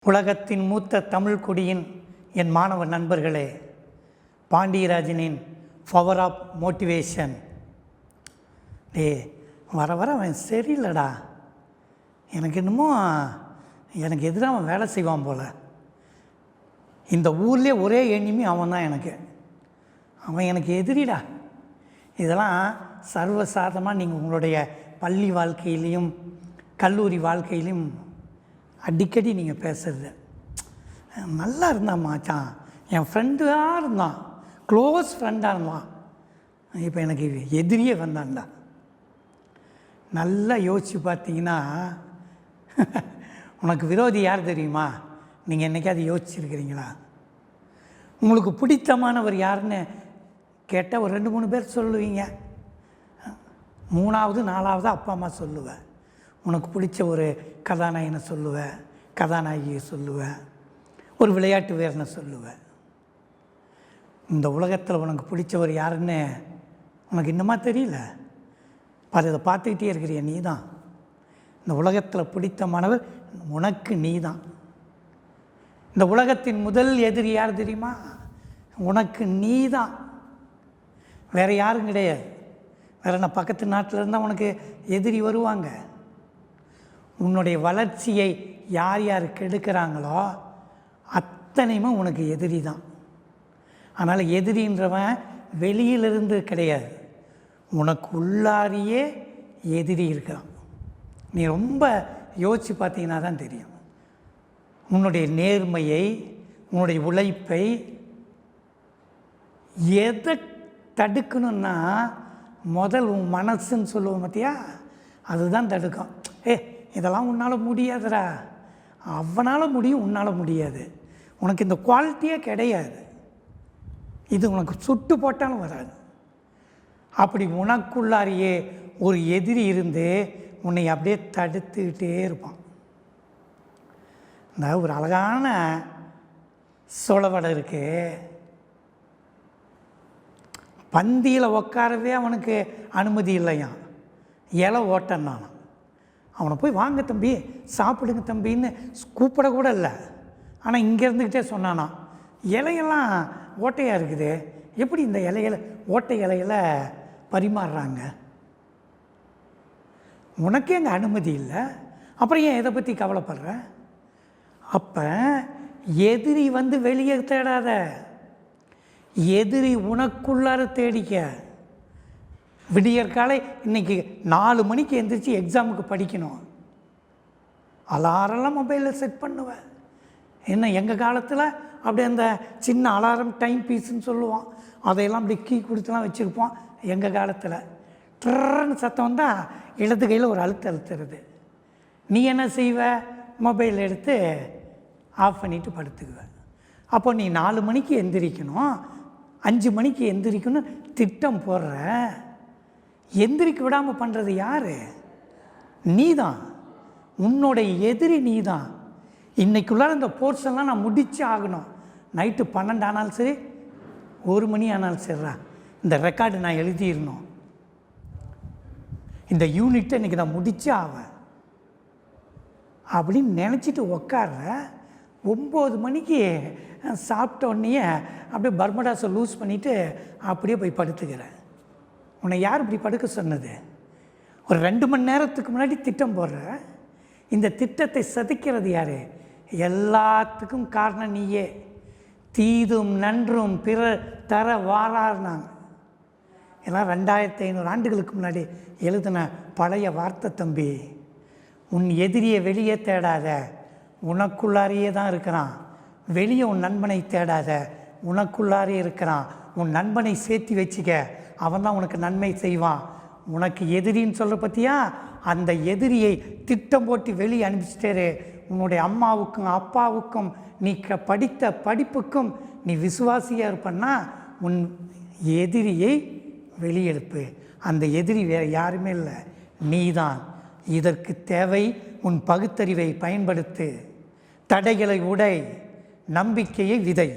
உலகத்தின் மூத்த தமிழ் குடியின் என் மாணவ நண்பர்களே, பாண்டியராஜனின் பவர் ஆஃப் மோட்டிவேஷன். வர வர அவன் சரியில்லடா, எனக்கு என்னமோ எனக்கு எதிராக அவன் வேலை செய்வான் போல். இந்த ஊர்லேயே ஒரே எண்ணிமே அவன் தான் அவன் எனக்கு எதிரிடா. இதெல்லாம் சர்வசாதாரணமாக நீங்கள் உங்களுடைய பள்ளி வாழ்க்கையிலையும் கல்லூரி வாழ்க்கையிலையும் அடிக்கடி நீங்கள் பேசுறது. நல்லா இருந்தான் மாச்சான், என் ஃப்ரெண்டாக இருந்தான், க்ளோஸ் ஃப்ரெண்டாக இருந்தான், இப்போ எனக்கு எதிரியே வந்தான்டா. நல்லா யோசித்து பார்த்தீங்கன்னா உனக்கு விரோதி யார் தெரியுமா? நீங்கள் என்றைக்காவது யோசிச்சுருக்கிறீங்களா? உங்களுக்கு பிடித்தமானவர் யாருன்னு கேட்டால் ஒரு 2-3 பேர் சொல்லுவீங்க. 3வது 4வது அப்பா அம்மா சொல்லுவேன். உனக்கு பிடிச்ச ஒரு கதாநாயகனை சொல்லுவேன், கதாநாயகியை சொல்லுவேன், ஒரு விளையாட்டு வீரனை சொல்லுவேன். இந்த உலகத்தில் உனக்கு பிடிச்சவர் யாருன்னு உனக்கு இன்னுமா தெரியல? இதை பார்த்துக்கிட்டே இருக்கிறிய நீ தான். இந்த உலகத்தில் பிடித்தமானவர் உனக்கு நீ தான். இந்த உலகத்தின் முதல் எதிரி யார் தெரியுமா? உனக்கு நீ தான், வேறு யாரும் கிடையாது. வேறு என்ன பக்கத்து நாட்டில் இருந்தால் உனக்கு எதிரி வருவாங்க? உன்னுடைய வளர்ச்சியை யார் யார் கெடுக்கிறாங்களோ அத்தனையுமே உனக்கு எதிரி தான். அதனால் எதிரின்றவன் வெளியிலிருந்து கிடையாது, உனக்கு உள்ளாரியே எதிரி இருக்கிறான். நீ ரொம்ப யோசித்து பார்த்தீங்கன்னா தான் தெரியும். உன்னுடைய நேர்மையை, உன்னுடைய உழைப்பை எதை தடுக்கணுன்னா முதல் உன் மனசுன்னு சொல்லுவோம் பார்த்தியா, அதுதான் தடுக்கும். இதெல்லாம் உன்னால் முடியாதுடா, அவனால் முடியும், உன்னால் முடியாது. உனக்கு இந்த குவாலிட்டியே கிடையாது, இது உனக்கு சுட்டு போட்டாலும் வராது. அப்படி உனக்குள்ளாரியே ஒரு எதிரி இருந்து உன்னை அப்படியே தடுத்துக்கிட்டே இருப்பான். இந்த ஒரு அழகான சொலவடை இருக்குது. பந்தியில் உட்காரவே அவனுக்கு அனுமதி இல்லையாம், இலை ஓட்டம் நான். அவனை போய் வாங்க தம்பி, சாப்பிடுங்க தம்பின்னு கூப்பிடக்கூட இல்லை. ஆனால் இங்கே இருந்துக்கிட்டே சொன்னானா, இலையெல்லாம் ஓட்டையாக இருக்குது, எப்படி இந்த இலைகளை ஓட்டை இலைகளை பரிமாறுறாங்க? உனக்கே அங்கே அனுமதி இல்லை, அப்புறம் ஏன் இதை பற்றி கவலைப்படுற? அப்போ எதிரி வந்து வெளியே தேடாத, எதிரி உனக்குள்ளார தேடிக்க. விடியற்காலை இன்றைக்கி 4 மணிக்கு எழுந்திரிச்சு எக்ஸாமுக்கு படிக்கணும், அலாரெல்லாம் மொபைலில் செட் பண்ணுவேன். என்ன எங்கள் காலத்தில் அப்படி அந்த சின்ன அலாரம் டைம் பீஸுன்னு சொல்லுவான், அதையெல்லாம் அப்படி கீ கொடுத்துலாம் வச்சுருப்போம். எங்கள் காலத்தில் ட்ரன்னு சத்தம் வந்தால் இடது கையில் ஒரு அழுத்துறது. நீ என்ன செய்வ? மொபைல் எடுத்து ஆஃப் பண்ணிவிட்டு படுத்துக்குவேன். அப்போ நீ 4 மணிக்கு எந்திரிக்கணும், 5 மணிக்கு எந்திரிக்கணும் திட்டம் போடுற. எந்திரிக்க விடாமல் பண்ணுறது யார்? நீ தான். உன்னோடைய எதிரி நீ தான். இன்றைக்குள்ளார இந்த போர்ஷன்லாம் நான் முடிச்சு ஆகணும். நைட்டு 12 ஆனாலும் சரி, 1 மணி ஆனாலும் சரிடா, இந்த ரெக்கார்டு நான் எழுதிடணும், இந்த யூனிட்டை இன்றைக்கி நான் முடிச்சு ஆவேன் அப்படின்னு நினச்சிட்டு உக்கார. 9 மணிக்கு சாப்பிட்ட உடனே அப்படியே பர்மடாஸை லூஸ் பண்ணிவிட்டு அப்படியே போய் படுத்துக்கிறேன். உன்னை யார் இப்படி படுக்க சொன்னது? ஒரு 2 மணி நேரத்துக்கு முன்னாடி திட்டம் போடுற. இந்த திட்டத்தை சதிக்கிறது யார்? எல்லாத்துக்கும் காரணம் நீயே. தீதும் நன்றும் பிறர் தர வாராருனாங்க. எல்லாம் 2500 ஆண்டுகளுக்கு முன்னாடி எழுதின பழைய வார்த்தை தம்பி. உன் எதிரியை வெளியே தேடாத, உனக்குள்ளாரையே தான் இருக்கிறான். வெளியே உன் நண்பனை தேடாத, உனக்குள்ளாரே இருக்கிறான். உன் நண்பனை சேர்த்து வச்சுக்க, அவன் தான் உனக்கு நன்மை செய்வான். உனக்கு எதிரின்னு சொல்கிற பற்றியா, அந்த எதிரியை திட்டம் போட்டு வெளியே அனுப்பிச்சிட்டே. உன்னுடைய அம்மாவுக்கும் அப்பாவுக்கும் நீ படித்த படிப்புக்கும் நீ விசுவாசியாக இருப்பன்னா உன் எதிரியை வெளியெடுப்பு. அந்த எதிரி வேறு யாருமே இல்லை, நீ தான். இதற்கு தேவை உன் பகுத்தறிவை பயன்படுத்து. தடைகளை உடை, நம்பிக்கையை விதை.